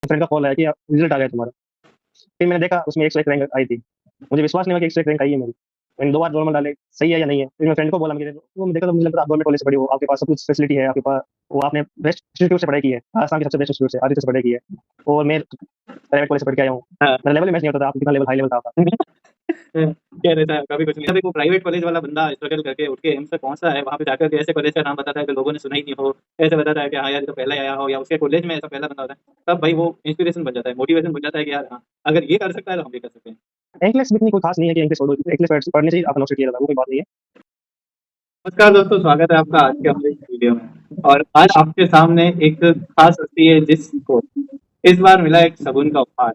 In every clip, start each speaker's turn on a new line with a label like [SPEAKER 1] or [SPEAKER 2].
[SPEAKER 1] Friend का call आया कि रिजल्ट आ गया तुम्हारा। फिर मैंने देखा उसमें 101 रैंक आई थी। मुझे विश्वास नहीं हुआ कि 101 रैंक आई है मेरी। मैंने 2 बार नॉर्मल डाले, सही है या नहीं है? फिर मैं फ्रेंड को बोला, मेरे वो देखा तो मुझे लगा आप गवर्नमेंट कॉलेज से पढ़ी हो, आपके पास सब कुछ फैसिलिटी है, आपके पास वो आपने बेस्ट इंस्टीट्यूट से पढ़ाई की है, आसाम के सबसे बेस्ट इंस्टीट्यूट से, आदित्य से पढ़ाई की है। और मैं प्राइवेट कॉलेज से पढ़ के आया हूँ।
[SPEAKER 2] हाँ।
[SPEAKER 1] मेरा लेवल ही मैच नहीं होता था, आपको कितना लेवल हाई लेवल था आपका।
[SPEAKER 2] क्या रहता है कभी कुछ नहीं। जब एक वो प्राइवेट कॉलेज वाला बंदा स्ट्रगल करके उठ के एम्स तक पहुंचता है, वहाँ पे जाकर के ऐसे कॉलेज का नाम बताता है कि लोगों ने सुना ही नहीं हो, ऐसे बताता है कि हाँ यार ये तो पहले आया हो, या उसके कॉलेज में ऐसा पहला बंदा होता है, तब भाई वो इंस्पिरेशन बन जाता है, मोटिवेशन बन जाता है कि यार हाँ, अगर ये कर सकता है तो हम भी कर सकते हैं।
[SPEAKER 1] एंकलेस भी इतनी कोई खास नहीं है कि एंकलेस छोड़ो, एंकलेस पढ़ने चाहिए, आपका नॉट क्लियर था, वो कोई बात नहीं है।
[SPEAKER 2] नमस्कार दोस्तों, स्वागत है आपका आज के हमारे इस वीडियो में। और आज आपके सामने एक खास हस्ती है जिसको इस बार मिला एक शगुन का उपहार,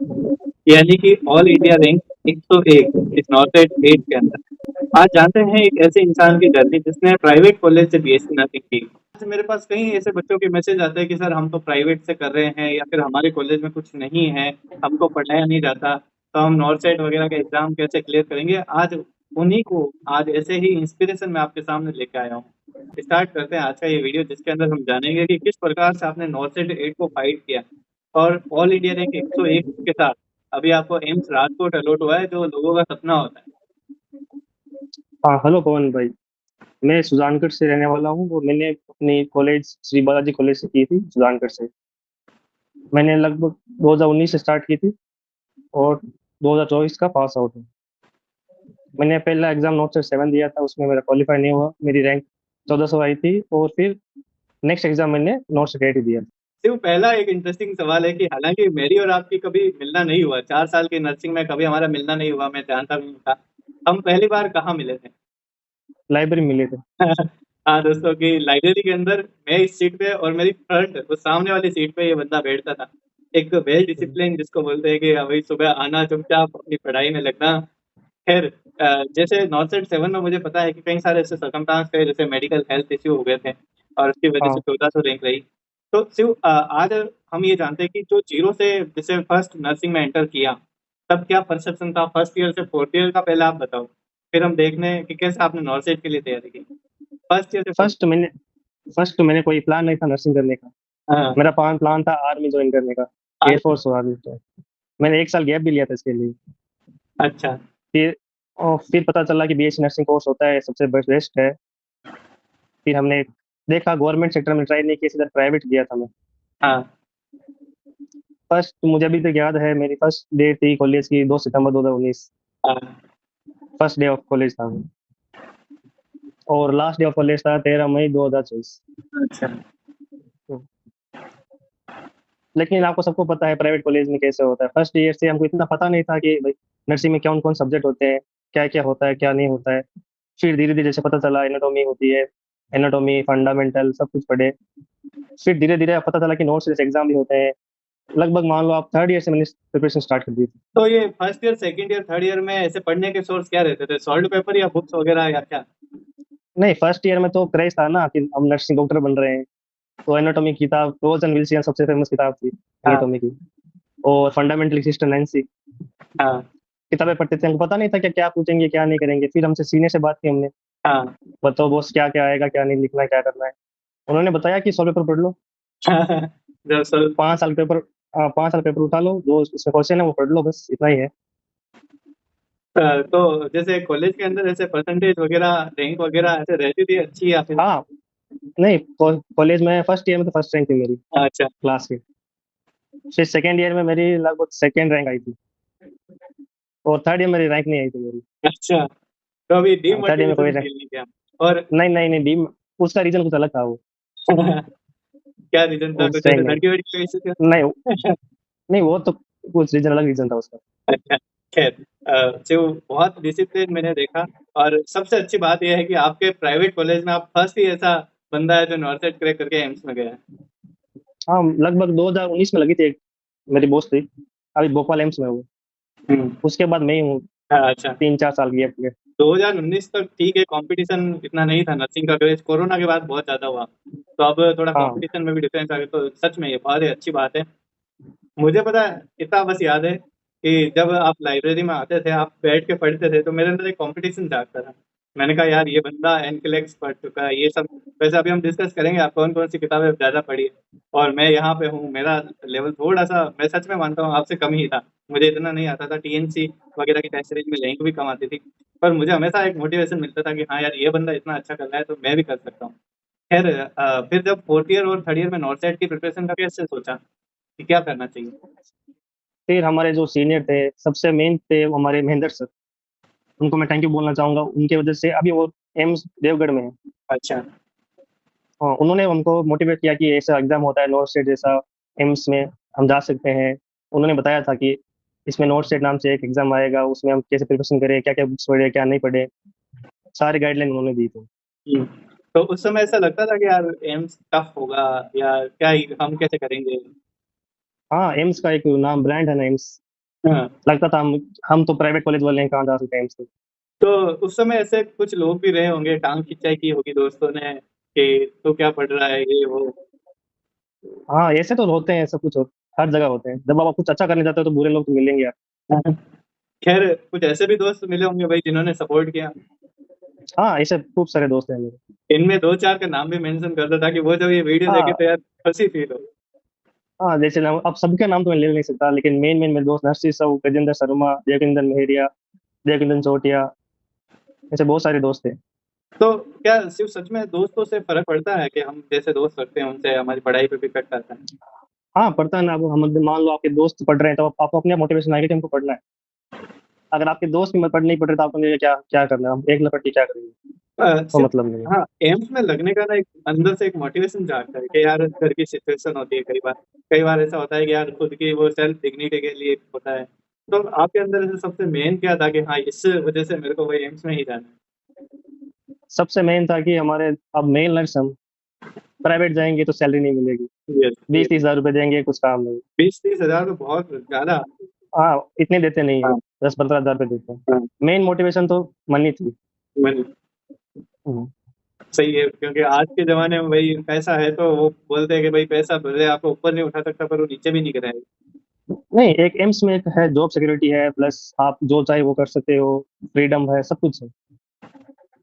[SPEAKER 2] यानी कि ऑल इंडिया रैंक 101 इस नॉर्थ एट के अंदर। आज जानते हैं एक ऐसे इंसान की जर्नी जिसने प्राइवेट कॉलेज से बीएससी नर्सिंग की। आज मेरे पास कई ऐसे बच्चों के मैसेज आते हैं कि सर हम तो प्राइवेट से कर रहे हैं, या फिर हमारे कॉलेज में कुछ नहीं है, हमको पढ़ाया नहीं जाता, तो हम नॉर्थ साइड वगैरह का एग्जाम कैसे क्लियर करेंगे। आज उन्हीं को, आज ऐसे ही इंस्पिरेशन मैं आपके सामने लेके आया हूँ। स्टार्ट करते हैं आज का ये वीडियो, जिसके अंदर हम जानेंगे कि किस प्रकार से आपने नॉर्थ साइड 8 को फाइट किया और ऑल इंडिया रैंक 101 के साथ अभी आपको एम्स राजकोट अलॉट हुआ है, जो लोगों का सपना होता है।
[SPEAKER 1] हाँ, हेलो पवन भाई। मैं सुजानगढ़ से रहने वाला हूँ और मैंने अपनी कॉलेज श्री बालाजी कॉलेज से की थी, सुजानगढ़ से। मैंने लगभग 2019 से स्टार्ट की थी और 2024 का पास आउट हूँ। मैंने पहला एग्जाम नॉट से 7 दिया था, उसमें मेरा क्वालिफाई नहीं हुआ, मेरी रैंक 1400 आई थी। और फिर नेक्स्ट एग्जाम मैंने नॉट से 8 दिया।
[SPEAKER 2] सिर्फ पहला एक इंटरेस्टिंग सवाल है कि हालांकि मेरी और आपकी कभी मिलना नहीं हुआ, 4 साल की नर्सिंग में कभी हमारा मिलना नहीं हुआ, मैं जानता भी नहीं था। हम पहली बार कहाँ मिले थे?
[SPEAKER 1] लाइब्रेरी मिले थे।
[SPEAKER 2] हाँ दोस्तों, की लाइब्रेरी के अंदर मैं इस सीट पे और मेरी फ्रंट वो सामने वाली सीट पे ये बंदा बैठता था। एक वेल डिसिप्लिन जिसको बोलते हैं कि वही सुबह आना, चुपचाप अपनी पढ़ाई में लगना। खैर, जैसे नॉर्थ साइड 7 में मुझे पता है कि कई सारे ऐसे सर्कमस्टांस थे, जैसे मेडिकल हेल्थ इश्यू हो गए थे और उसकी वजह से
[SPEAKER 1] हाँ
[SPEAKER 2] 1400 रैंक रही। तो शिव, आज हम ये जानते हैं कि जो जीरो से जैसे फर्स्ट नर्सिंग में एंटर किया, तब क्या परसेप्शन था फर्स्ट ईयर से फोर्थ ईयर का, पहले आप बताओ। फिर हम देखने कि कैसे आपने नॉर्थ साइड के लिए तैयारी की, फर्स्ट ईयर से फोर्थ।
[SPEAKER 1] फर्स्ट मैंने फर्स्ट मैंने कोई प्लान नहीं था नर्सिंग करने का।
[SPEAKER 2] हाँ।
[SPEAKER 1] मेरा प्लान था आर्मी ज्वाइन करने का,
[SPEAKER 2] आज-
[SPEAKER 1] एयरफोर्स और आर्मी तो। मैंने 1 साल गैप भी लिया था इसके लिए।
[SPEAKER 2] अच्छा।
[SPEAKER 1] फिर फिर पता चला कि बीएससी नर्सिंग कोर्स होता है, सबसे बेस्ट है। फिर हमने देखा, गवर्नमेंट सेक्टर में ट्राई नहीं किया, सीधा प्राइवेट दिया था मैं।
[SPEAKER 2] हाँ।
[SPEAKER 1] फर्स्ट मुझे अभी तक याद है, मेरी फर्स्ट डे थी कॉलेज की 2 सितंबर 2019।
[SPEAKER 2] हाँ।
[SPEAKER 1] फर्स्ट डे ऑफ कॉलेज था वो। और लास्ट डे ऑफ कॉलेज था 13 मई 2024।
[SPEAKER 2] अच्छा।
[SPEAKER 1] लेकिन आपको सबको पता है प्राइवेट कॉलेज में कैसे होता है, फर्स्ट ईयर से हमको इतना पता नहीं था कि भाई नर्सिंग में कौन कौन सब्जेक्ट होते हैं, क्या क्या होता है, क्या नहीं होता है। फिर धीरे धीरे जैसे पता चला एनाटॉमी होती है, एनाटॉमी फंडामेंटल सब कुछ पढ़े। फिर धीरे धीरे पता चला कि नोट्स एग्जाम भी होते हैं। लगभग मान लो आप थर्ड ईयर से मैंने प्रिपरेशन स्टार्ट कर दी थी।
[SPEAKER 2] तो ये first year, second year, third year में ऐसे पढ़ने के सोर्स क्या रहते थे? सॉल्व पेपर या बुक्स वगैरह या क्या?
[SPEAKER 1] नहीं, फर्स्ट ईयर में तो क्रेज था ना कि हम नर्सिंग डॉक्टर बन रहे हैं। तो एनाटॉमी की किताब रोज एंड विल्सियन सबसे फेमस किताब थी
[SPEAKER 2] हाँ।
[SPEAKER 1] एनाटॉमी की। और फंडामेंटल सिस्टर नैन्सी
[SPEAKER 2] हाँ।
[SPEAKER 1] किताबें पढ़ते थे, हमको पता नहीं था कि क्या पूछेंगे क्या नहीं करेंगे। फिर हमसे सीनियर से बात की हमने,
[SPEAKER 2] हाँ।
[SPEAKER 1] बताओ बॉस क्या क्या आएगा, क्या नहीं लिखना है, क्या करना है। उन्होंने बताया कि 100 पेपर पढ़ लो,
[SPEAKER 2] जब सर।
[SPEAKER 1] 5 साल पेपर, 5 साल पेपर उठा लो, जो इसमें क्वेश्चन है वो पढ़ लो, बस इतना ही है।
[SPEAKER 2] तो जैसे कॉलेज के अंदर ऐसे परसेंटेज वगैरह, रैंक वगैरह ऐसे रहती थी अच्छी, या फिर?
[SPEAKER 1] हाँ, नहीं कॉलेज में फर्स्ट ईयर में तो फर्स्ट रैंक थी मेरी
[SPEAKER 2] अच्छा।
[SPEAKER 1] क्लास की। फिर सेकेंड ईयर में मेरी लगभग सेकेंड रैंक आई थी। और थर्ड ईयर मेरी रैंक नहीं आई थी मेरी।
[SPEAKER 2] अच्छा, तो अभी
[SPEAKER 1] थर्ड ईयर में
[SPEAKER 2] डीमोटिवेशन
[SPEAKER 1] कोई रैंक,
[SPEAKER 2] फील नहीं किया? और
[SPEAKER 1] नहीं नहीं नहीं डी, उसका रीजन कुछ अलग था वो।
[SPEAKER 2] क्या रीजन था?
[SPEAKER 1] उस
[SPEAKER 2] कुछ ऐसे
[SPEAKER 1] रैंक नहीं,
[SPEAKER 2] लड़की वड़की की वजह
[SPEAKER 1] नहीं
[SPEAKER 2] से?
[SPEAKER 1] नहीं, वो तो कुछ रीजन, अलग रीजन था उसका।
[SPEAKER 2] अच्छा। खैर, जो बहुत डिसिप्लिन मैंने देखा। और सबसे अच्छी बात यह है कि आपके प्राइवेट कॉलेज में आप फर्स्ट ही ऐसा बंदा है जो नॉर्थ साइड क्रैक करके एम्स में गया है।
[SPEAKER 1] हाँ, लगभग 2019 में लगी थी एक, मेरी दोस्त थी, अभी भोपाल एम्स में वो।
[SPEAKER 2] हम्म।
[SPEAKER 1] उसके बाद मैं ही हूँ,
[SPEAKER 2] अच्छा।
[SPEAKER 1] 3-4 साल गैप लिए।
[SPEAKER 2] 2019 तक ठीक है, कंपटीशन इतना नहीं था, नर्सिंग का क्रेज कोरोना के बाद बहुत ज्यादा हुआ, तो अब थोड़ा
[SPEAKER 1] हाँ
[SPEAKER 2] कंपटीशन में भी डिफरेंस आ गया, तो सच में ये बहुत ही अच्छी बात है। मुझे पता है, इतना बस याद है कि जब आप लाइब्रेरी में आते थे, आप बैठ के पढ़ते थे, तो मेरे अंदर एक कंपटीशन जागता था मैंने कहा यार ये बंदा एनक्लेक्स पढ़ चुका है ये सब। वैसे अभी हम डिस्कस करेंगे आप कौन कौन सी किताबें ज्यादा पढ़ी है। और मैं यहाँ पे हूँ, मेरा लेवल थोड़ा सा, मैं सच में मानता हूँ आपसे कम ही था। मुझे इतना नहीं आता था, टीएनसी वगैरह की टेस्ट सीरीज में रैंक भी कम आती थी। पर मुझे हमेशा एक मोटिवेशन मिलता था कि हाँ यार ये बंदा इतना अच्छा कर रहा है तो मैं भी कर सकता हूँ। खैर फिर जब फोर्थ ईयर और थर्ड ईयर में नॉर्थ साइड की प्रिपरेशन का कैसे सोचा कि क्या करना चाहिए?
[SPEAKER 1] फिर हमारे जो सीनियर थे, सबसे मेन थे वो हमारे महेंद्र सर। उनको मैं थैंक यू बोलना चाहूंगा, उनके वजह से अभी वो एम्स देवगढ़ में है।
[SPEAKER 2] अच्छा।
[SPEAKER 1] हाँ, उन्होंने हमको मोटिवेट किया कि ऐसा एग्जाम होता है नॉर्थ स्टेट जैसा, एम्स में हम जा सकते हैं। उन्होंने बताया था कि इसमें नॉर्थ स्टेट नाम से एक एग्जाम आएगा, उसमें हम कैसे प्रिपरेशन करें, क्या क्या बुक्स पढ़े, क्या नहीं पढ़े, सारी गाइडलाइन उन्होंने दी थी।
[SPEAKER 2] हम्म। तो उस समय ऐसा लगता था कि यार एम्स टफ होगा या क्या ही हम कैसे करेंगे?
[SPEAKER 1] हाँ, एम्स का एक नाम ब्रांड है ना, एम्स।
[SPEAKER 2] हाँ।
[SPEAKER 1] लगता था हम तो प्राइवेट कॉलेज वाले हैं, कहाँ जा सकते हैं एम्स।
[SPEAKER 2] तो उस समय ऐसे कुछ लोग भी रहे होंगे, टांग खिंचाई की होगी दोस्तों ने कि तू क्या पढ़ रहा है ये वो।
[SPEAKER 1] हाँ, ऐसे तो होते हैं, सब कुछ हर जगह होते हैं। जब आप कुछ अच्छा करने जाते हो तो बुरे लोग तो मिलेंगे यार।
[SPEAKER 2] खैर कुछ ऐसे भी दोस्त मिले होंगे भाई जिन्होंने सपोर्ट किया।
[SPEAKER 1] हाँ, ऐसे खूब सारे दोस्त हैं मेरे।
[SPEAKER 2] इनमें दो चार का नाम भी मेंशन कर दो ताकि वो जब ये वीडियो देखे
[SPEAKER 1] हाँ।
[SPEAKER 2] तो यार खुशी फील हो।
[SPEAKER 1] हाँ, जैसे नाम अब सबके नाम तो मैं ले नहीं सकता, लेकिन मेन मेन मेरे दोस्त नरसिंह साहू, गजेंद्र शर्मा, जयकिंदर मेहरिया, जयकिंदर चोटिया, ऐसे बहुत सारे दोस्त थे।
[SPEAKER 2] तो क्या सिर्फ सच में दोस्तों से फर्क पड़ता है कि हम जैसे दोस्त रखते हैं उनसे हमारी पढ़ाई पे भी इफेक्ट आता है?
[SPEAKER 1] हाँ, पढ़ता है ना। अब हम मान लो आपके दोस्त पढ़ रहे हैं तो आपको अपने मोटिवेशन आएगा कि हमको पढ़ना है। अगर आपके दोस्त भी पढ़ नहीं पढ़ रहे तो आपको लगेगा क्या क्या करना है, हम एक न पढ़ के क्या करेंगे। तो
[SPEAKER 2] सिर्फ
[SPEAKER 1] मतलब नहीं है।
[SPEAKER 2] हाँ, एम्स में लगने का ना एक अंदर से एक मोटिवेशन जागता है कि यार घर की सिचुएशन होती है कई बार ऐसा होता है कि यार खुद की वो सेल्फ डिग्निटी के लिए होता है। तो आपके अंदर ऐसे सबसे मेन क्या था कि हाँ इस वजह से मेरे को वही एम्स में ही जाना
[SPEAKER 1] सबसे मेन था कि हमारे अब मेल नर्स हम प्राइवेट जाएंगे तो सैलरी नहीं मिलेगी।
[SPEAKER 2] है? यस।
[SPEAKER 1] 20-30 हज़ार रुपए देंगे, कुछ काम नहीं।
[SPEAKER 2] 20-30 हज़ार तो बहुत ज्यादा।
[SPEAKER 1] हाँ, इतने देते नहीं है।
[SPEAKER 2] हाँ।
[SPEAKER 1] 10-15 हज़ार रुपए देते हैं।
[SPEAKER 2] हाँ।
[SPEAKER 1] मेन मोटिवेशन तो मनी थी।
[SPEAKER 2] मन
[SPEAKER 1] हम्म।
[SPEAKER 2] सही है क्योंकि आज के जमाने में भाई पैसा है तो वो बोलते हैं कि भाई पैसा भले आपको ऊपर नहीं उठा सकता पर वो नीचे भी नहीं गिराएगा।
[SPEAKER 1] नहीं, एक एम्स में एक है, जॉब सिक्योरिटी है, प्लस आप जो चाहे वो कर सकते हो, फ्रीडम है, सब कुछ है।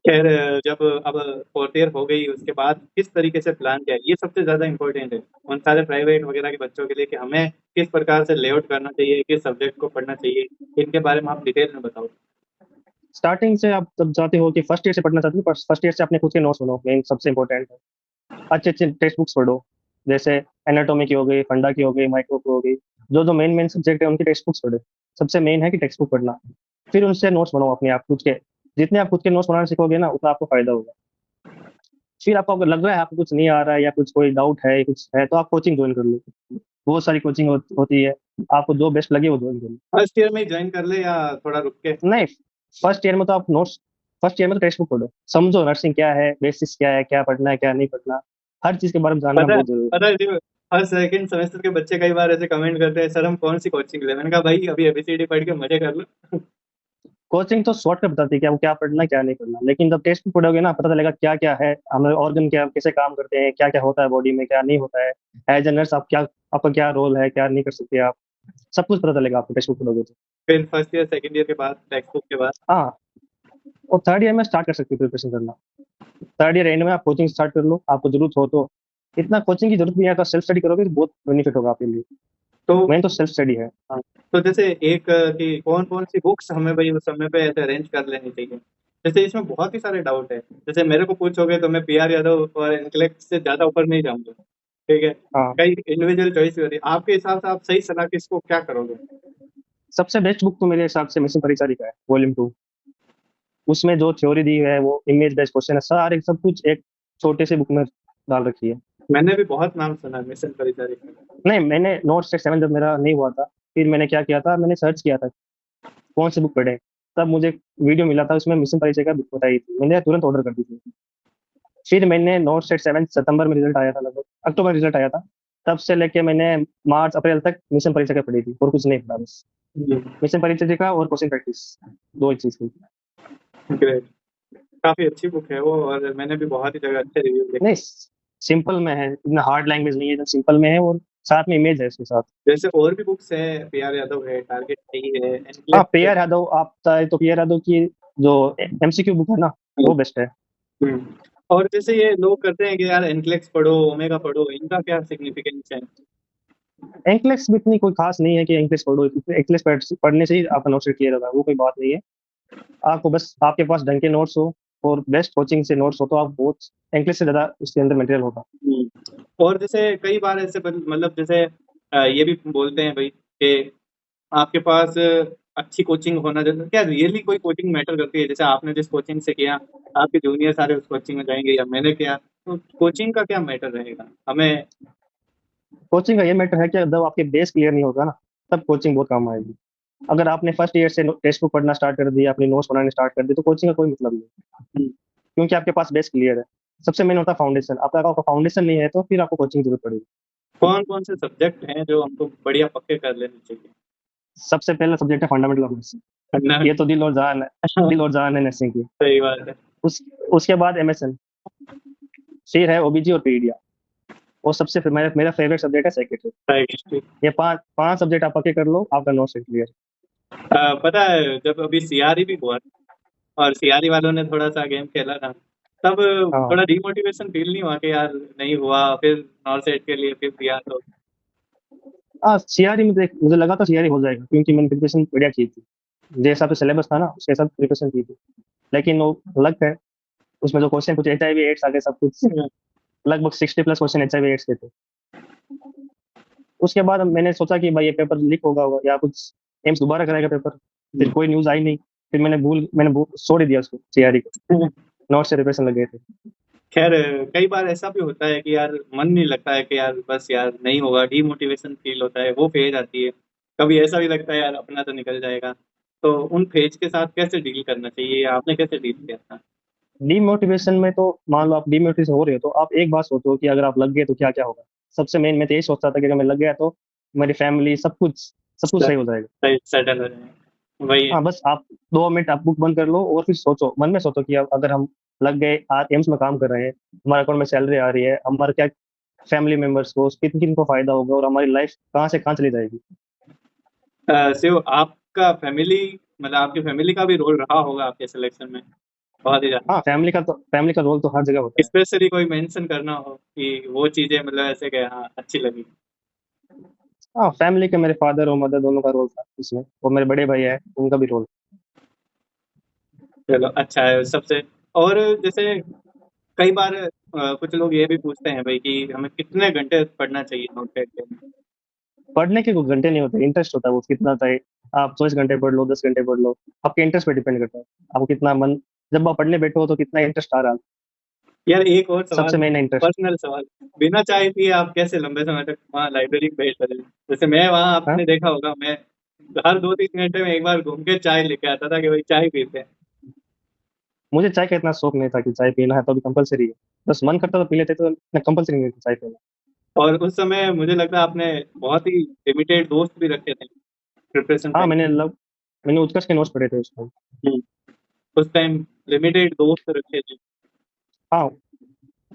[SPEAKER 2] खैर जब अब फोर्थ ईयर हो गई उसके बाद किस तरीके से प्लान किया ये सबसे ज्यादा इम्पोर्टेंट है उन सारे प्राइवेट वगैरह के बच्चों के लिए कि हमें किस प्रकार से लेआउट करना चाहिए किस सब्जेक्ट को पढ़ना चाहिए इनके बारे में आप डिटेल में बताओ।
[SPEAKER 1] स्टार्टिंग से आप जब चाहते हो कि फर्स्ट ईयर से पढ़ना चाहते हो, फर्स्ट ईयर से अपने खुद के नोट्स बनाओ, मेन सबसे इंपॉर्टेंट है। अच्छे अच्छे टेक्स्ट बुक्स पढ़ो, जैसे एनाटॉमी की हो गई, फंडा की हो गई, माइक्रो की हो गई। जो जो मेन मेन सब्जेक्ट है उनकी टेक्स्ट बुक्स पढ़ो। सबसे मेन है कि टेक्स्ट बुक पढ़ना। फिर उनसे नोट्स बनाओ अपने आप खुद के। जितने आप खुद के नोट्स बनाना सीखोगे ना, उतना आपको फायदा होगा। फिर आपको अगर लग रहा है आपको कुछ नहीं आ रहा है या कुछ कोई डाउट है, कुछ है, तो आप कोचिंग ज्वाइन कर लो। बहुत सारी कोचिंग होती है। आपको जो बेस्ट लगे वो ज्वाइन कर लो।
[SPEAKER 2] फर्स्ट ईयर में ही ज्वाइन कर ले या थोड़ा रुक के?
[SPEAKER 1] नहीं, फर्स्ट ईयर में तो आप नोट्स, फर्स्ट ईयर में तो टेक्स्ट बुक पढ़ो, समझो नर्सिंग क्या है, बेसिक्स क्या है, क्या पढ़ना है, क्या नहीं पढ़ना। हर चीज के बारे में जानना
[SPEAKER 2] पता है
[SPEAKER 1] बहुत जरूरी है।
[SPEAKER 2] पता है जी, हर सेकंड सेमेस्टर के बच्चे कई बार ऐसे कमेंट करते हैं सर हम कौन सी कोचिंग ले। मैंने कहा भाई अभी एबीसीडी पढ़ के मजे कर लो।
[SPEAKER 1] कोचिंग तो शॉर्टकट बताती है कि आपको क्या पढ़ना है, क्या नहीं पढ़ना, लेकिन जब टेस्ट बुक पढ़ोगे ना, पता चलेगा क्या क्या है, हमारे ऑर्गन क्या कैसे काम करते हैं, क्या क्या होता है बॉडी में, क्या नहीं होता है। एज ए नर्स आप क्या, आपका क्या रोल है, क्या नहीं कर सकते आप, सब कुछ पता चलेगा आपको टेक्स्ट बुक पढ़ोगे तो।
[SPEAKER 2] फिर फर्स्ट ईयर सेकंड ईयर के बाद टेक्स्ट बुक के बाद
[SPEAKER 1] हाँ, और थर्ड ईयर में स्टार्ट कर सकते हो प्रिपरेशन करना। थर्ड ईयर एंड में आप कोचिंग स्टार्ट कर लो, आपको जरूरत हो तो। इतना कोचिंग की जरूरत नहीं है, अगर सेल्फ स्टडी करोगे तो बहुत बेनिफिट होगा आपके लिए।
[SPEAKER 2] तो
[SPEAKER 1] मेन तो सेल्फ स्टडी है।
[SPEAKER 2] हाँ, तो जैसे एक कि कौन कौन सी बुक्स हमें भाई उस समय पे ऐसे अरेंज कर लेनी चाहिए। जैसे इसमें बहुत ही सारे डाउट है, जैसे मेरे को पूछोगे तो मैं पीआर यादव और इंटेलेक्ट से ज्यादा ऊपर नहीं जाऊंगा। ठीक है।
[SPEAKER 1] हाँ,
[SPEAKER 2] कई इंडिविजुअल चॉइस भी होती है, आपके हिसाब से आप सही सलाह किसको क्या करोगे?
[SPEAKER 1] सबसे बेस्ट बुक तो मेरे हिसाब से मिशन परिचारिका है, वॉल्यूम 2। उसमें जो थ्योरी दी है वो इमेज बेस्ड क्वेश्चन है, सारे सब कुछ एक छोटे से बुक में डाल रखी है।
[SPEAKER 2] मैंने भी बहुत नाम सुना है मिशन परिचारिका का।
[SPEAKER 1] नहीं, मैंने नोट 7 जब मेरा नहीं हुआ था, फिर मैंने क्या किया था, मैंने सर्च किया था कौन सी बुक पढ़े। तब मुझे वीडियो मिला था, उसमें मिशन परिचय का बुक बताई थी, मैंने तुरंत ऑर्डर कर दी थी। फिर मैंने नोट 7 सितंबर में रिजल्ट आया था, लगभग अक्टूबर रिजल्ट आया था। तब से लेके मैंने मार्च अप्रैल तक मिशन परिचय का पढ़ी थी, और कुछ नहीं पढ़ा बस। मिशन परिचय का और क्वेश्चन प्रैक्टिस, दो ही चीज की।
[SPEAKER 2] ग्रेट। काफी अच्छी बुक है वो और मैंने भी बहुत ही जगह अच्छे रिव्यू देखे।
[SPEAKER 1] नहीं, सिंपल में है, इतना हार्ड लैंग्वेज नहीं है, एकदम सिंपल में है, और साथ में इमेज है इसके साथ।
[SPEAKER 2] जैसे और भी बुक्स है, पीआर यादव है, टारगेट सही है,
[SPEAKER 1] हाँ,
[SPEAKER 2] एनक्लेव है।
[SPEAKER 1] पीआर यादव, आप चाहे तो पीआर यादव की जो एमसीक्यू बुक है ना, वो बेस्ट है।
[SPEAKER 2] हम्म। और जैसे ये लोग करते हैं कि यार एनक्लेक्स पढ़ो, ओमेगा पढ़ो, इनका क्या सिग्निफिकेंस है?
[SPEAKER 1] एंक्लेक्स भी इतनी कोई खास नहीं है कि एंक्लेक्स पढ़ो, एंक्लेक्स पढ़ने से ही आपका नोट्स क्लियर होगा, वो कोई बात नहीं है। आपको बस आपके पास ढंग के नोट्स हो और बेस्ट कोचिंग से नोट्स हो तो आप बहुत एंक्लेक्स से ज्यादा उसके अंदर मटेरियल होगा।
[SPEAKER 2] और जैसे कई बार ऐसे मतलब जैसे ये भी बोलते हैं भाई कि आपके पास अच्छी कोचिंग होना जरूरी, क्या रियली कोई कोचिंग मैटर करती है? जैसे आपने जिस कोचिंग से किया, आपके जूनियर सारे उस कोचिंग में जाएंगे या मैंने किया, तो कोचिंग का क्या मैटर रहेगा हमें?
[SPEAKER 1] कोचिंग का ये मैटर है कि जब आपके बेस क्लियर नहीं होगा ना, तब कोचिंग बहुत काम आएगी। अगर आपने फर्स्ट ईयर से टेक्स्ट बुक पढ़ना स्टार्ट कर दिया, अपनी नोट्स बनाने स्टार्ट कर दी, तो कोचिंग का कोई मतलब नहीं, क्योंकि आपके पास बेस क्लियर है। सबसे मेन होता है फाउंडेशन, आपका फाउंडेशन नहीं है तो फिर आपको कोचिंग की जरूरत पड़ेगी।
[SPEAKER 2] कौन कौन से सब्जेक्ट हैं जो हमको बढ़िया पक्के कर लेने चाहिए?
[SPEAKER 1] सबसे पहला सब्जेक्ट है फंडामेंटल ऑफ नर्सिंग, ये तो दिल और जान है, दिल और जान है नर्सिंग की।
[SPEAKER 2] सही बात है।
[SPEAKER 1] उस उसके बाद एमएसएन, फिर है ओबीजी और पीडिया, और सबसे फिर मेरा फेवरेट सब्जेक्ट है सेक्रेटरी।
[SPEAKER 2] History।
[SPEAKER 1] ये पांच पांच सब्जेक्ट आप पक्के कर लो, आपका नोट्स क्लियर।
[SPEAKER 2] पता है जब अभी सीआरई भी हुआ और सीआरई वालों ने थोड़ा सा गेम खेला था, तब
[SPEAKER 1] हाँ
[SPEAKER 2] थोड़ा डिमोटिवेशन फील नहीं हुआ कि यार नहीं हुआ, फिर नॉर्थ साइड के लिए फिर दिया तो?
[SPEAKER 1] हाँ, सीआरई में मुझे लगा था सीआरई हो जाएगा, क्योंकि मैंने प्रिपरेशन बढ़िया की थी, जिस हिसाब से सिलेबस था ना उसके हिसाब से प्रिपरेशन की थी। लेकिन वो अलग है, उसमें जो क्वेश्चन कुछ एचआईवी एड्स आगे सब कुछ, लगभग 60+ क्वेश्चन एचआईवी एड्स के थे। उसके बाद मैंने सोचा कि भाई ये पेपर लीक होगा या कुछ एम्स दोबारा कराएगा पेपर, फिर कोई न्यूज आई नहीं। फिर मैंने छोड़ ही दिया उसको, सीआरई को, नोट से प्रिपरेशन लग गए थे।
[SPEAKER 2] खैर, कई बार ऐसा भी होता है कि यार मन नहीं लगता है कि यार बस यार नहीं होगा, डीमोटिवेशन फील होता है, वो फेज आती है। कभी ऐसा भी लगता है यार अपना तो निकल जाएगा। तो उन फेज के साथ कैसे डील करना चाहिए, आपने कैसे डील किया था?
[SPEAKER 1] डीमोटिवेशन में तो मान लो आप डीमोटिवेशन हो रहे हो तो आप एक बात सोचो कि अगर आप लग गए तो क्या क्या होगा। सबसे मेन मैं तो यही सोचता था कि अगर मैं लग गया तो मेरी फैमिली सब कुछ सही हो जाएगा।
[SPEAKER 2] सही सेटल हो जाएगा, वही है।
[SPEAKER 1] हाँ, बस आप 2 मिनट आप बुक बंद कर लो और फिर सोचो, मन में सोचो कि अब अगर हम लग गए, आज एम्स में काम कर रहे हैं, हमारे अकाउंट में सैलरी आ रही है, हमारे क्या फैमिली मेंबर्स को किन किन को फायदा होगा और हमारी लाइफ कहाँ से कहाँ चली जाएगी।
[SPEAKER 2] शिव, आपका फैमिली, मतलब आपकी फैमिली का भी रोल रहा होगा आपके सिलेक्शन में बहुत ही ज्यादा।
[SPEAKER 1] हाँ, फैमिली का रोल तो हर जगह होता है।
[SPEAKER 2] स्पेशली कोई मेंशन करना हो कि वो चीजें मतलब ऐसे कि हाँ अच्छी लगी?
[SPEAKER 1] हाँ, फैमिली के मेरे फादर और मदर दोनों का रोल था इसमें, और मेरे बड़े भाई है उनका भी रोल।
[SPEAKER 2] चलो अच्छा है सबसे। और जैसे कई बार कुछ लोग ये भी पूछते हैं भाई कि हमें कितने घंटे पढ़ना चाहिए नोट के लिए?
[SPEAKER 1] पढ़ने के कोई घंटे नहीं होते, इंटरेस्ट होता है वो कितना चाहे। आप 24 घंटे पढ़ लो, 10 घंटे पढ़ लो, आपके इंटरेस्ट पे डिपेंड करता है, आपको कितना मन, जब आप पढ़ने बैठो तो कितना इंटरेस्ट आ रहा है।
[SPEAKER 2] यार एक और
[SPEAKER 1] सबसे
[SPEAKER 2] सवाल,
[SPEAKER 1] मेन इंटरेस्ट।
[SPEAKER 2] पर्सनल सवाल, बिना चाय पिए आप कैसे लंबे समय तक वहाँ लाइब्रेरी में बैठ रहे? जैसे मैं वहाँ,
[SPEAKER 1] हाँ,
[SPEAKER 2] आपने देखा होगा, मैं हर 2-3 घंटे में एक बार घूम के चाय लेके आता था कि भाई चाय पीते हैं।
[SPEAKER 1] मुझे चाय का इतना शौक नहीं था कि चाय पीना है तो अभी कंपलसरी है, बस मन करता तो पी लेते, तो कंपलसरी नहीं थी चाय पीना।
[SPEAKER 2] और उस समय मुझे लगता है आपने बहुत ही लिमिटेड दोस्त भी रखे थे प्रिपरेशन
[SPEAKER 1] हाँ,
[SPEAKER 2] टाइम।
[SPEAKER 1] मैंने उत्कर्ष के नोट्स पढ़े थे उस टाइम।
[SPEAKER 2] उस टाइम लिमिटेड दोस्त रखे थे।
[SPEAKER 1] हाँ,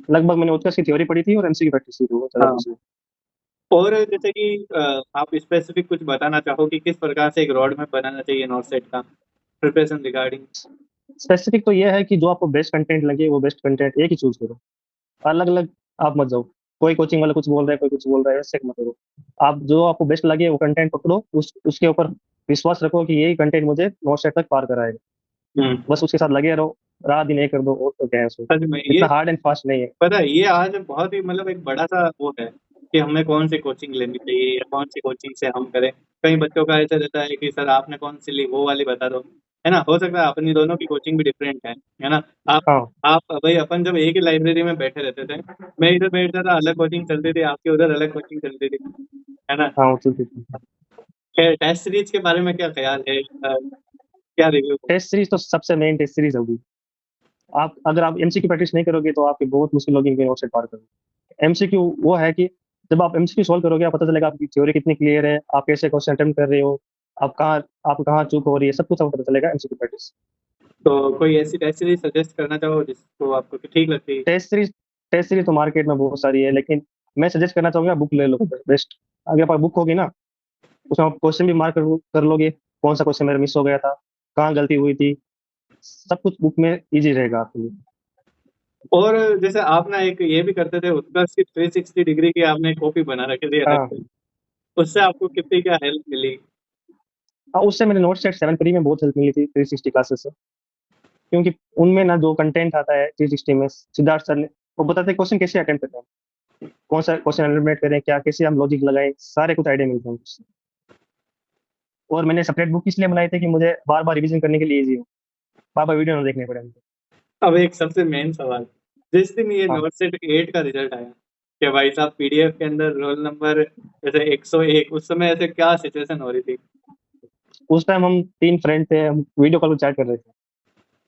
[SPEAKER 1] लगभग मैंने उत्कर्ष की थ्योरी पढ़ी थी और एमसीक्यू प्रैक्टिस की थी, वो ज्यादा
[SPEAKER 2] हाँ।
[SPEAKER 1] कुछ नहीं।
[SPEAKER 2] और जैसे कि आप स्पेसिफिक कुछ बताना चाहो कि किस प्रकार से एक रोड मैप बनाना चाहिए नॉर्थ सेट का प्रिपरेशन रिगार्डिंग?
[SPEAKER 1] स्पेसिफिक तो ये है कि जो आपको बेस्ट कंटेंट लगे वो बेस्ट कंटेंट एक ही चूज करो, अलग अलग आप मत जाओ। कोई कोचिंग वाला कुछ बोल रहा है, कोई कुछ बोल रहा है, वैसे मत करो। आप जो आपको बेस्ट लगे वो कंटेंट पकड़ो, उसके ऊपर विश्वास रखो कि यही कंटेंट मुझे नौ सेट तक पार कराएगा,
[SPEAKER 2] हम्म।
[SPEAKER 1] बस उसके साथ लगे रहो, रात दिन ये कर दो, और तो क्या है उसमें,
[SPEAKER 2] सच में ये
[SPEAKER 1] इतना हार्ड एंड फास्ट नहीं है।
[SPEAKER 2] पता है, ये आज बहुत ही मतलब एक बड़ा सा वो है कि हमें कौन सी कोचिंग लेनी चाहिए या कौन सी कोचिंग से हम करें। कई बच्चों का ऐसा रहता है कि सर आपने कौन सी ली, वो वाली बता दो, है ना? हो सकता है अपनी दोनों की कोचिंग भी डिफरेंट है ना? आप
[SPEAKER 1] हाँ
[SPEAKER 2] आप भाई, अपन जब एक ही लाइब्रेरी में बैठे रहते थे, मैं इधर बैठता था, अलग कोचिंग चलती थी, आपकी उधर अलग कोचिंग चलती थी, है ना?
[SPEAKER 1] हाँ, वो तो
[SPEAKER 2] खैर, टेस्ट सीरीज के बारे में क्या ख्याल है, क्या रिव्यू?
[SPEAKER 1] टेस्ट सीरीज तो सबसे मेन टेस्ट सीरीज होगी। आप अगर आप एमसीक्यू प्रैक्टिस नहीं करोगे तो आपकी बहुत मुश्किल होगी इनके नोट से पार करोगे। एमसीक्यू वो है कि जब आप एमसीक्यू सॉल्व करोगे आप पता चलेगा आपकी थ्योरी कितनी क्लियर है, आप कैसे क्वेश्चन अटेम्प्ट कर रहे हो, आप कहाँ चूक हो रही है, सब कुछ आपको पता चलेगा एमसीक्यू प्रैक्टिस।
[SPEAKER 2] तो कोई ऐसी टेस्ट सीरीज सजेस्ट करना चाहो जिसको आपको ठीक लगती है?
[SPEAKER 1] टेस्ट सीरीज टेस्ट सीरीज तो मार्केट में बहुत सारी है, लेकिन मैं सजेस्ट करना चाहूंगा बुक ले लो बेस्ट। अगर आप बुक होगी ना, उसमें आप क्वेश्चन भी मार्क कर लोगे, कौन सा क्वेश्चन मेरा मिस हो गया था, कहाँ गलती हुई थी, सब कुछ बुक में ईज़ी रहेगा आपके लिए।
[SPEAKER 2] और जैसे आप ना एक ये भी करते थे, उत्कर्ष की 360 डिग्री की आपने कॉपी बना रखी थी अलग
[SPEAKER 1] हाँ।
[SPEAKER 2] से। उससे आपको कितनी क्या हेल्प मिली?
[SPEAKER 1] हाँ, उससे मेरे नोट सेट 7 प्री में बहुत हेल्प मिली थी 360 क्लासेस से। क्योंकि उनमें ना जो कंटेंट आता है 360 में, सिद्धार्थ सर ने वो बताते हैं क्वेश्चन कैसे अटेम्प्ट करते हैं, कौन सा क्वेश्चन एलिमिनेट करें, क्या कैसे हम लॉजिक लगाएं, सारे कुछ आइडिया मिलते हैं उससे। और मैंने सेपरेट बुक इसलिए बनाई थी कि मुझे बार-बार रिवीजन करने के लिए ईज़ी हो, बार-बार वीडियो ना देखने पड़े मुझे।
[SPEAKER 2] अब एक सबसे मेन सवाल, जिस दिन ये
[SPEAKER 1] हाँ,
[SPEAKER 2] नोट सेट 8 का रिजल्ट आया, कि भाई साहब पीडीएफ के अंदर रोल नंबर जैसे 101, उस समय ऐसे क्या सिचुएशन हो रही थी?
[SPEAKER 1] उस टाइम हम 3 फ्रेंड थे, हम वीडियो कॉल पे चैट कर रहे थे।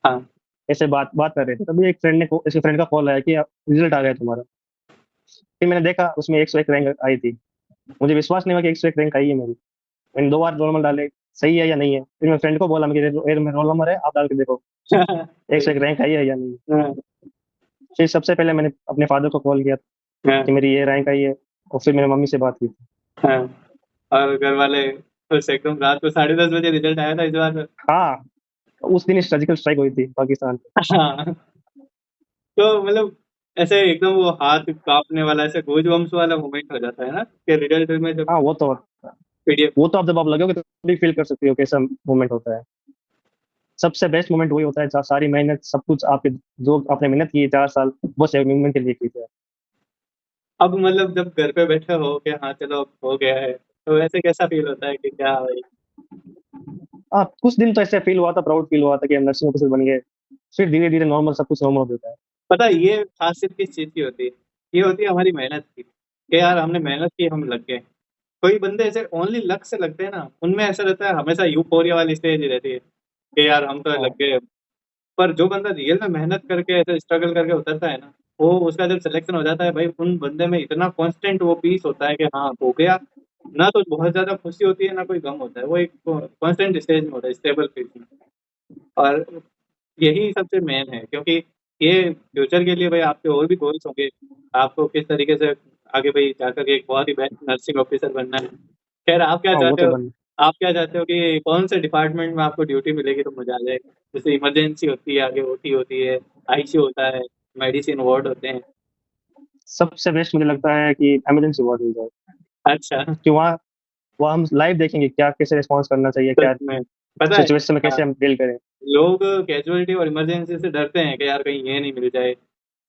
[SPEAKER 2] हाँ।
[SPEAKER 1] ऐसे बात बात कर रहे थे, तभी एक फ्रेंड ने को ऐसे फ्रेंड का कॉल आया कि रिजल्ट आ गया तुम्हारा। फिर मैंने देखा उसमें 101 रैंक आई थी। मुझे विश्वास नहीं हुआ कि 101 रैंक आई है मेरी। मैंने 2 बार रोल नंबर डाले, सही है या नहीं है। फिर मैं फ्रेंड को बोला मेरे मेरा रोल नंबर है, आप डाल के देखो
[SPEAKER 2] सही।
[SPEAKER 1] 101 रैंक आई है या नहीं।
[SPEAKER 2] हाँ,
[SPEAKER 1] फिर सबसे पहले मैंने अपने फादर को कॉल किया
[SPEAKER 2] हाँ,
[SPEAKER 1] कि मेरी ये रैंक आई है, और फिर मेरी मम्मी से बात की थी।
[SPEAKER 2] हाँ। और घर वाले उस एकदम रात को 10:30 बजे रिजल्ट आया था इस बार।
[SPEAKER 1] हाँ, उस दिन सर्जिकल स्ट्राइक हुई थी पाकिस्तान पे।
[SPEAKER 2] हाँ। तो मतलब ऐसे एकदम वो हाथ काँपने वाला, ऐसे गूज़बम्प्स वाला मोमेंट हो जाता है ना, कि रिजल्ट में जब
[SPEAKER 1] हाँ,
[SPEAKER 2] पीडीएफ।
[SPEAKER 1] वो तो आप जब आप लगोगे तभी फील कर सकते हो कैसा मोमेंट होता है। सबसे बेस्ट मोमेंट वही होता है जहाँ सारी मेहनत सब कुछ आपके, जो आपने मेहनत की है 4 साल, वो सिर्फ मोमेंट के लिए की है।
[SPEAKER 2] अब मतलब जब घर पे बैठे हो कि हाँ चलो अब हो गया है, तो ऐसे कैसा फील होता है कि क्या भाई?
[SPEAKER 1] हाँ, कुछ दिन तो ऐसे फील हुआ था, प्राउड फील हुआ था कि हम नर्सिंग ऑफिसर बन गए। फिर धीरे-धीरे नॉर्मल सब कुछ नॉर्मल हो जाता है।
[SPEAKER 2] पता है ये खासियत किस चीज़ की होती है? ये होती है हमारी मेहनत की, कि यार हमने मेहनत की, हम लग गए। कोई बंदे ऐसे ओनली लक से लगते हैं ना, उनमें ऐसा रहता है, हमेशा यूफ़ोरिया वाली स्टेज ही रहती है, कि यार हम तो लग
[SPEAKER 1] हाँ,
[SPEAKER 2] गए। पर जो बंदा रियल में मेहनत करके ऐसे स्ट्रगल करके उतरता है ना, वो उसका जब सिलेक्शन हो जाता है भाई, उन बंदे में इतना कांस्टेंट वो पीस होता है कि हाँ हो गया। ना तो बहुत ज्यादा खुशी होती है, ना कोई गम होता है, वो एक कांस्टेंट स्टेज में होता है, स्टेबल फेज में। और यही सबसे मेन है, क्योंकि ये फ्यूचर के लिए भाई आपके और भी गोल्स होंगे, आपको किस तरीके से आगे भाई जाकर के एक बहुत ही बेस्ट नर्सिंग ऑफिसर बनना है। खैर आप क्या
[SPEAKER 1] हाँ, वो
[SPEAKER 2] चाहते
[SPEAKER 1] तो
[SPEAKER 2] हो?
[SPEAKER 1] बन
[SPEAKER 2] आप क्या चाहते हो कि कौन से डिपार्टमेंट में आपको ड्यूटी मिलेगी तो मजा आ जाएगा? जैसे इमरजेंसी होती है, आगे ओटी होती है, आईसीयू होता है, मेडिसिन वार्ड होते हैं।
[SPEAKER 1] सबसे बेस्ट मुझे लगता है कि इमरजेंसी वार्ड मिल जाए,
[SPEAKER 2] अच्छा।
[SPEAKER 1] कि वहाँ वहाँ हम लाइव देखेंगे क्या कैसे रिस्पॉन्स करना चाहिए,
[SPEAKER 2] सच
[SPEAKER 1] क्या
[SPEAKER 2] में पता है,
[SPEAKER 1] सिचुएशन में कैसे हम डील करें।
[SPEAKER 2] लोग कैजुअलिटी और इमरजेंसी से डरते हैं कि यार कहीं ये नहीं मिल जाए,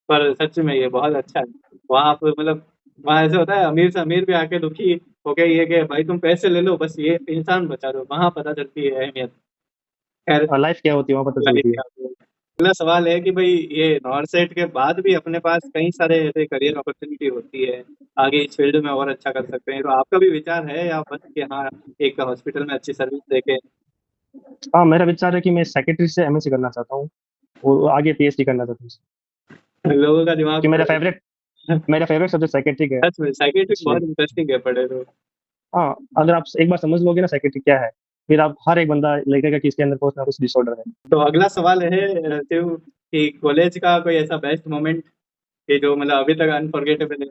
[SPEAKER 2] पर सच में ये बहुत अच्छा है। वहाँ पे मतलब वहाँ ऐसे होता है, अमीर से अमीर भी आके दुखी हो गया ये कि भाई तुम पैसे ले लो, बस ये इंसान बचा दो, वहाँ पता चलती है अहमियत। खैर,
[SPEAKER 1] लाइफ क्या होती है वहाँ पता
[SPEAKER 2] लाइफ
[SPEAKER 1] चलती है।
[SPEAKER 2] क्या होती है। अगला सवाल है कि भाई ये नॉर्सेट के बाद भी अपने पास कई सारे ऐसे करियर अपॉर्चुनिटी होती है, आगे इस फील्ड में और अच्छा कर सकते हैं, तो आपका भी विचार है या बस कि हाँ एक हॉस्पिटल में अच्छी सर्विस देके?
[SPEAKER 1] हाँ, मेरा विचार है कि मैं सेक्रेटरी से एमएससी करना चाहता हूँ, और आगे पीएचडी करना चाहता हूँ।
[SPEAKER 2] लोगों का दिमाग
[SPEAKER 1] कि
[SPEAKER 2] पढ़े।
[SPEAKER 1] मेरा फेवरेट सब्जेक्ट साइकेट्रिक है,
[SPEAKER 2] सच में साइकेट्रिक
[SPEAKER 1] इसलिए।
[SPEAKER 2] बहुत इंटरेस्टिंग है, पढ़े तो।
[SPEAKER 1] हाँ, अगर आप एक बार समझ लोगे ना साइकेट्रिक क्या है, फिर आप हर एक बंदा लगेगा कि इसके अंदर कुछ ना कुछ डिसऑर्डर है।
[SPEAKER 2] तो अगला सवाल है शिव, कि कॉलेज का कोई ऐसा बेस्ट मोमेंट कि जो मतलब अभी तक अनफॉरगेटेबल है?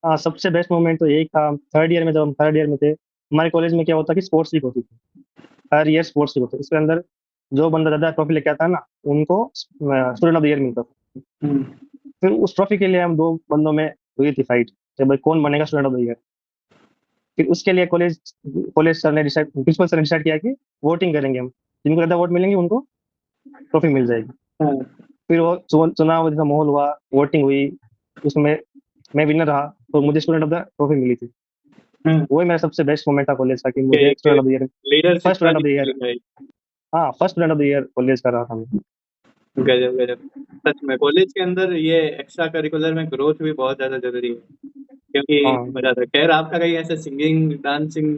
[SPEAKER 1] हाँ, सबसे बेस्ट मोमेंट तो यही था, थर्ड ईयर में, जब हम थर्ड ईयर में थे, हमारे कॉलेज में क्या होता कि स्पोर्ट्स वीक होती थी। हर ईयर स्पोर्ट्स वीक होती है, इसके अंदर जो बंदा ज्यादा ट्रॉफी लेके आता है ना, उनको स्टूडेंट ऑफ द ईयर मिलता था।
[SPEAKER 2] हम्म।
[SPEAKER 1] फिर उस ट्रॉफी के लिए हम दो बंदों में हुई थी फाइट कि भाई कौन बनेगा स्टूडेंट ऑफ द ईयर। फिर उसके लिए कॉलेज कॉलेज सर ने डिसाइड प्रिंसिपल सर ने डिसाइड किया कि वोटिंग करेंगे हम, जिनको ज्यादा वोट मिलेंगे उनको ट्रॉफी मिल जाएगी।
[SPEAKER 2] हाँ।
[SPEAKER 1] फिर वो चुनाव जैसा माहौल हुआ, वोटिंग हुई, उसमें मैं विनर रहा, तो मुझे स्टूडेंट ऑफ द ट्रॉफी मिली थी।
[SPEAKER 2] हाँ,
[SPEAKER 1] वही मेरा सबसे बेस्ट मोमेंट था कॉलेज का, कि
[SPEAKER 2] कि
[SPEAKER 1] मुझे
[SPEAKER 2] एक
[SPEAKER 1] student of the year,
[SPEAKER 2] leadership
[SPEAKER 1] first student
[SPEAKER 2] वाली
[SPEAKER 1] ऑफ द ईयर।
[SPEAKER 2] फीलिंग आई।
[SPEAKER 1] हाँ, first student of the year college कर रहा था मैं।
[SPEAKER 2] गजब गजब। सच में कॉलेज के अंदर ये एक्स्ट्रा करिकुलर में ग्रोथ भी बहुत ज्यादा जरूरी है, क्योंकि
[SPEAKER 1] हाँ,
[SPEAKER 2] मजा आता है। खैर आपका कहीं ऐसे सिंगिंग डांसिंग
[SPEAKER 1] नहीं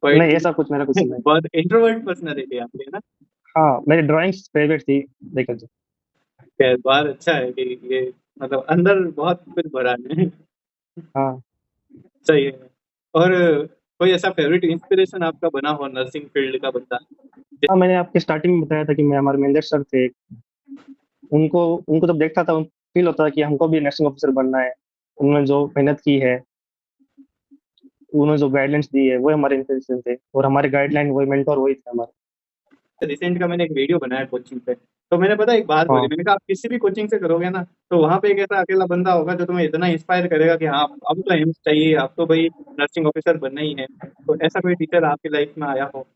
[SPEAKER 2] पोइट्री?
[SPEAKER 1] ऐसा कुछ मेरा कुछ नहीं।
[SPEAKER 2] बहुत इंट्रोवर्ट पर्सनालिटी आपकी है ना?
[SPEAKER 1] हाँ, मेरी ड्राइंग्स फेवरेट थी, देखा जाए।
[SPEAKER 2] खैर बहुत अच्छा है कि ये मतलब अंदर बहुत कुछ भरा है।
[SPEAKER 1] हाँ।
[SPEAKER 2] सही है। और कोई ऐसा फेवरेट इंस्पिरेशन आपका बना हो नर्सिंग फील्ड का बंदा?
[SPEAKER 1] हाँ, मैंने आपके स्टार्टिंग में बताया था कि मैं, हमारे मैनेजर सर थे, उनको उनको जब देखता था फील होता था कि हमको भी नर्सिंग ऑफिसर बनना है। उन्होंने जो मेहनत की है, उन्होंने जो गाइडलाइंस दी है, वो हमारे इंस्पिरेशन थे, और हमारे गाइडलाइन वही मेंटोर वही थे हमारे।
[SPEAKER 2] रिसेंट का मैंने एक वीडियो बनाया कोचिंग पे, तो मैंने पता है एक बात बोली,
[SPEAKER 1] हाँ।
[SPEAKER 2] मैंने कहा आप किसी भी कोचिंग से करोगे ना, तो वहाँ पे एक ऐसा अकेला बंदा होगा जो तुम्हें इतना इंस्पायर करेगा कि हाँ, अब तो एम्स चाहिए, अब तो भाई नर्सिंग ऑफिसर बनना ही है। तो ऐसा कोई टीचर आपकी लाइफ में आया हो?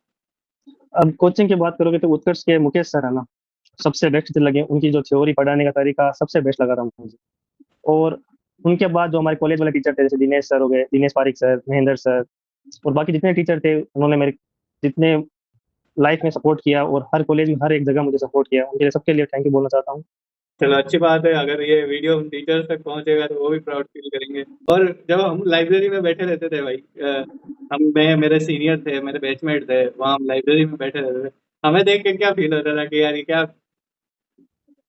[SPEAKER 1] अब कोचिंग की बात करोगे तो उत्कर्ष के मुकेश सर है ना, सबसे बेस्ट लगे। उनकी जो थ्योरी पढ़ाने का तरीका सबसे बेस्ट लगा था मुझे। और उनके बाद जो हमारे कॉलेज वाले टीचर थे, जैसे दिनेश सर हो गए, दिनेश पारिक सर, महेंद्र सर, और बाकी जितने टीचर थे, उन्होंने मेरे जितने लाइफ में सपोर्ट किया और हर कॉलेज में हर एक जगह मुझे सपोर्ट किया, उनके लिए सबके लिए थैंक यू बोलना चाहता हूँ।
[SPEAKER 2] चलो अच्छी बात है, अगर ये वीडियो हम टीचर्स तक पहुंचेगा तो वो भी प्राउड फील करेंगे। और जब हम लाइब्रेरी में बैठे रहते थे भाई, मैं मेरे सीनियर थे, मेरे बैचमेट थे, वहाँ हम लाइब्रेरी में बैठे रहते थे, हमें देख के क्या फील होता था कि यार ये क्या,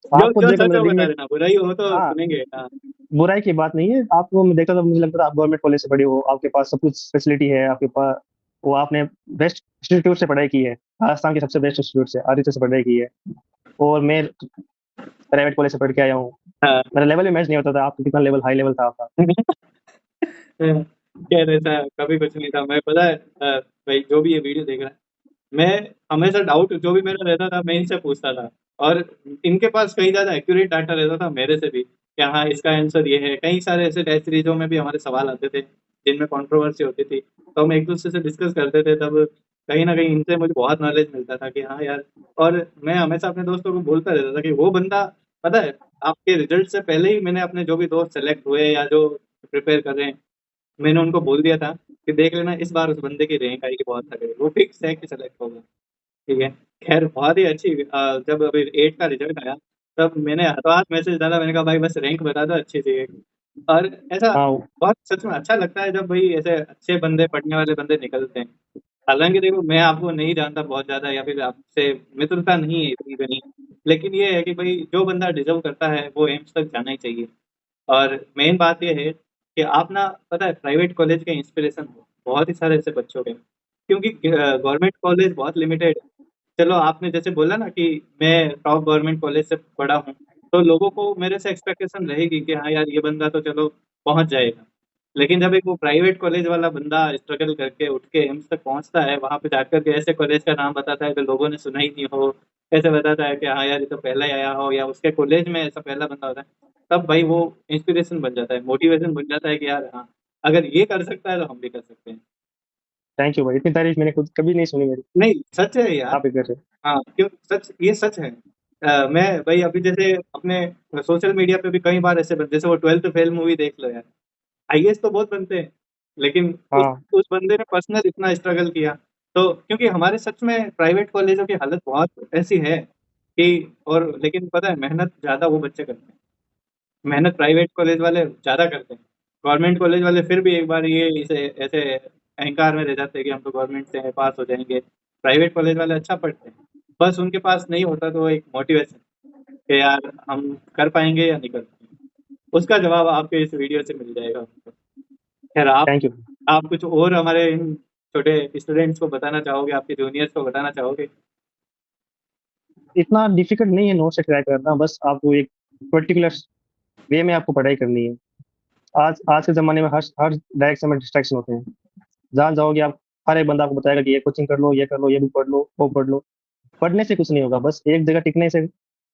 [SPEAKER 2] जो
[SPEAKER 1] आपको
[SPEAKER 2] जो
[SPEAKER 1] देखकर
[SPEAKER 2] सच
[SPEAKER 1] मेरे
[SPEAKER 2] है वो
[SPEAKER 1] दिल
[SPEAKER 2] बता
[SPEAKER 1] में,
[SPEAKER 2] देना, बुराई हो तो
[SPEAKER 1] हाँ,
[SPEAKER 2] सुनेंगे। हाँ।
[SPEAKER 1] बुराई की बात नहीं है। आपको मैं देखता था, मुझे लगता था आप गवर्नमेंट कॉलेज से पढ़े हो, आपके पास सब कुछ फैसिलिटी है, आपके पास वो आपने बेस्ट इंस्टीट्यूट से पढ़ाई की है, राजस्थान के सबसे बेस्ट इंस्टीट्यूट से, आदित्य से पढ़ाई की है। और मैं प्राइवेट कॉलेज से पढ़ के आया हूँ।
[SPEAKER 2] हाँ।
[SPEAKER 1] मेरा लेवल ही मैच नहीं होता था, आपका कितना लेवल, हाई लेवल था आपका।
[SPEAKER 2] खैर ऐसा कभी कुछ नहीं था, मैं पता है भाई जो भी ये वीडियो देख रहा है, मैं हमेशा डाउट जो भी मेरा रहता था मैं इनसे पूछता था, और इनके पास कहीं ज़्यादा एक्यूरेट डाटा रहता था मेरे से भी, कि हाँ इसका आंसर ये है। कई सारे ऐसे टेस्ट सीरीजों में भी हमारे सवाल आते थे जिनमें कंट्रोवर्सी होती थी, तो हम एक दूसरे से डिस्कस करते थे, तब कहीं ना कहीं इनसे मुझे बहुत नॉलेज मिलता था कि हाँ यार। और मैं हमेशा अपने दोस्तों को बोलता रहता था कि वो बंदा, पता है, आपके रिजल्ट से पहले ही मैंने अपने जो भी दोस्त सेलेक्ट हुए या जो प्रिपेयर कर रहे हैं, मैंने उनको बोल दिया था कि देख लेना इस बार उस बंदे की रैंक आएगी बहुत तगड़ी, वो फिक्स है कि सेलेक्ट होगा। ठीक है। खैर बहुत ही अच्छी, जब अभी 8 का रिजल्ट आया, तब मैंने हाथों हाथ मैसेज डाला, मैंने कहा भाई बस रैंक बता दो अच्छी सी एक। और ऐसा
[SPEAKER 1] हाँ।
[SPEAKER 2] बहुत सच में अच्छा लगता है जब भाई ऐसे अच्छे बंदे, पढ़ने वाले बंदे निकलते हैं। हालांकि देखो मैं आपको नहीं जानता बहुत ज्यादा, या फिर आपसे मित्रता नहीं है इतनी बनी, लेकिन ये है कि भाई जो बंदा डिजर्व करता है वो एम्स तक जाना ही चाहिए। और मेन बात ये है कि आप ना, पता है, प्राइवेट कॉलेज के इंस्पिरेशन हो बहुत ही सारे ऐसे बच्चों के, क्योंकि गवर्नमेंट कॉलेज बहुत लिमिटेड है। चलो आपने जैसे बोला ना कि मैं टॉप गवर्नमेंट कॉलेज से पढ़ा हूँ, तो लोगों को मेरे से एक्सपेक्टेशन रहेगी कि हाँ यार ये बंदा तो चलो पहुंच जाएगा। लेकिन जब एक वो प्राइवेट कॉलेज वाला बंदा स्ट्रगल करके उठ के एम्स तक पहुंचता है, वहां पे जाकर के ऐसे कॉलेज का नाम बताता है जो लोगों ने सुना ही नहीं हो, ऐसे बताता है कि हाँ यार ये तो पहला ही आया हो, या उसके कॉलेज में ऐसा पहला बंदा होता है, तब भाई वो इंस्पिरेशन बन जाता है, मोटिवेशन बन जाता है कि यार हाँ, अगर ये कर सकता है तो हम भी कर सकते हैं।
[SPEAKER 1] थैंक यू भाई, इतनी तारीफ मैंने खुद कभी नहीं सुनी मेरी।
[SPEAKER 2] नहीं सच है यार।
[SPEAKER 1] आप ही कर रहे
[SPEAKER 2] हाँ क्यों, सच, ये सच है। मैं भाई अभी जैसे अपने सोशल मीडिया पे भी कई बार ऐसे जैसे वो 12th फेल मूवी देख लो यार, आईएएस तो बहुत बनते हैं, लेकिन
[SPEAKER 1] हाँ।
[SPEAKER 2] उस बंदे ने पर्सनल इतना स्ट्रगल किया। तो क्योंकि हमारे सच में प्राइवेट कॉलेजों की हालत बहुत ऐसी है कि, और लेकिन पता है मेहनत ज्यादा वो बच्चे करते हैं, मेहनत प्राइवेट कॉलेज वाले ज्यादा करते हैं। गवर्नमेंट कॉलेज वाले फिर भी एक बार ये इसे ऐसे अहंकार में रह जाते हैं कि हम तो गवर्नमेंट से हैं, पास हो जाएंगे। प्राइवेट कॉलेज वाले अच्छा पढ़ते हैं, बस उनके पास नहीं होता तो एक मोटिवेशन कि यार हम कर पाएंगे या नहीं कर पाएंगे। उसका जवाब आपके इस वीडियो से मिल जाएगा उनको। खैर
[SPEAKER 1] थैंक यू।
[SPEAKER 2] आप कुछ और हमारे इन छोटे स्टूडेंट्स को बताना चाहोगे, आपके जूनियर्स को बताना चाहोगे?
[SPEAKER 1] इतना डिफिकल्ट नहीं है नोट से क्रैक करना, बस आपको एक पर्टिकुलर वे में आपको पढ़ाई करनी है। आज आज के ज़माने में हर हर डायरेक्शन में डिस्ट्रैक्शन होते हैं। जहाँ जाओगे आप, हर एक बंदा आपको बताएगा कि ये कोचिंग कर लो, ये कर लो, ये बुक पढ़ लो, वो पढ़ लो। पढ़ने से कुछ नहीं होगा, बस एक जगह टिकने से,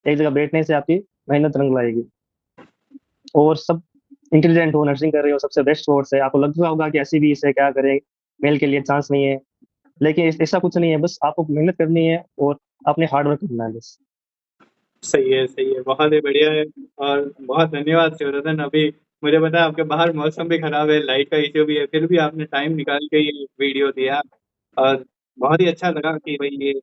[SPEAKER 1] एक जगह बैठने से आपकी मेहनत रंग लाएगी। और सब इंटेलिजेंट हो, नर्सिंग कर रहे हो, सबसे बेस्ट कोर्स है, आपको लगता होगा कि ऐसी भी इसे क्या करें, मेल के लिए चांस नहीं है। लेकिन ऐसा कुछ नहीं है, बस आपको मेहनत करनी है और अपने हार्ड वर्क करना है बस।
[SPEAKER 2] सही है, बहुत ही बढ़िया है। और बहुत धन्यवाद शिवरतन, अभी मुझे पता है आपके बाहर मौसम भी खराब है, लाइट का इश्यू भी है, फिर भी आपने टाइम निकाल के ये वीडियो दिया, और बहुत ही अच्छा लगा कि भाई ये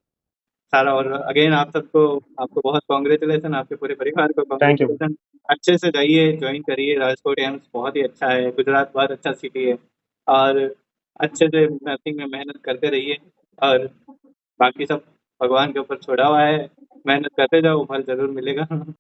[SPEAKER 2] सारा। और अगेन आप सबको, आपको बहुत कॉन्ग्रेचुलेसन, आपके पूरे परिवार को
[SPEAKER 1] थैंक यू।
[SPEAKER 2] कॉन्ग्रेचुलेसन। अच्छे से जाइए, ज्वाइन करिए, राजकोट एम्स बहुत ही अच्छा है, गुजरात बहुत अच्छा सिटी है। और अच्छे से नर्सिंग में मेहनत करते रहिए, और बाकी सब भगवान के ऊपर छोड़ा हुआ है, मेहनत करते जाओ, फल ज़रूर मिलेगा।